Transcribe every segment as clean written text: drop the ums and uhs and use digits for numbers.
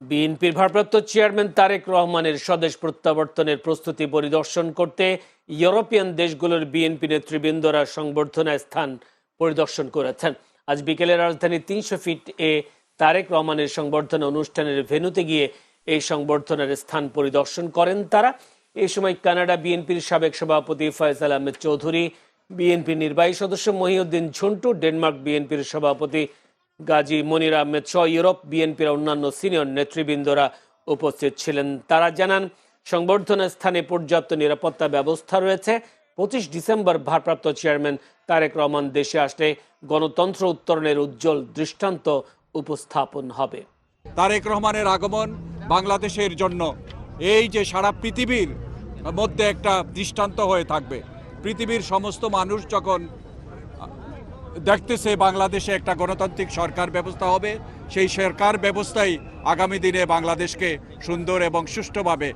বিএনপির ভারপ্রাপ্ত চেয়ারম্যান তারেক রহমানের স্বদেশ প্রত্যাবর্তনের প্রস্তুতি পরিদর্শন করতে ইউরোপিয়ান দেশগুলোর বিএনপি নেতৃবৃন্দরা সংবর্ধনায় স্থান পরিদর্শন করেছেন। আজ বিকেলে রাজধানী 300 ফিট এ তারেক রহমানের সংবর্ধনা অনুষ্ঠানের ভেন্যুতে গিয়ে এই সংবর্ধনার স্থান পরিদর্শন করেন তারা। এই সময় কানাডা বিএনপির সাবেক সভাপতি ফয়সাল আহমেদ চৌধুরী, বিএনপির নির্বাহী সদস্য মহিউদ্দিন ঝন্টু, ডেনমার্ক বিএনপির সভাপতি গাজী মনির আহমেদ সহ ইউরোপ বিএনপির অন্যান্য সিনিয়র নেতৃবৃন্দরা উপস্থিত ছিলেন। তারা জানান, সংবর্ধনা স্থানে পর্যাপ্ত নিরাপত্তা ব্যবস্থা রয়েছে। 25 ডিসেম্বর ভারপ্রাপ্ত চেয়ারম্যান তারেক রহমান দেশে আসলে গণতন্ত্র উত্তরণের উজ্জ্বল দৃষ্টান্ত উপস্থাপন হবে। তারেক রহমানের আগমন বাংলাদেশের জন্য এই যে সারা পৃথিবীর মধ্যে একটা দৃষ্টান্ত হয়ে থাকবে। পৃথিবীর সমস্ত মানুষ যখন দেখতেছে বাংলাদেশে একটা গণতান্ত্রিক সরকার ব্যবস্থা হবে, সেই সরকার ব্যবস্থাই আগামী দিনে বাংলাদেশকে সুন্দর এবং সুষ্ঠুভাবে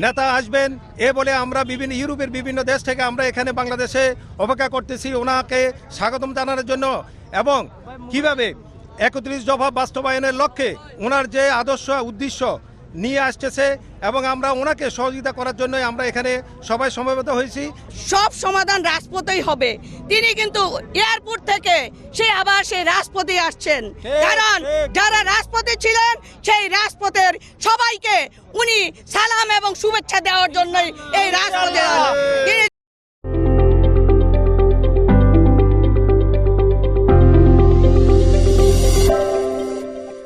নেতা আসবেন এ বলে আমরা ইউরোপের বিভিন্ন দেশ থেকে আমরা এখানে বাংলাদেশে অপেক্ষা করতেছি ওনাকে স্বাগতম জানানোর জন্য, এবং কিভাবে 31 দফা বাস্তবায়নের লক্ষ্যে ওনার যে আদর্শ উদ্দেশ্য নিয়ে আসতেছে, এবং আমরা ওনাকে সহযোগিতা করার জন্য আমরা এখানে সবাই সমবেত হয়েছি। সব সমাধান রাজপথেই হবে। তিনি কিন্তু এয়ারপোর্ট থেকে আবার সেই রাজপথে আসছেন, কারণ যারা রাজপথে ছিলেন সেই রাজপথের সবাইকে উনি সালাম এবং শুভেচ্ছা দেওয়ার জন্যই এই রাজপথে তিনি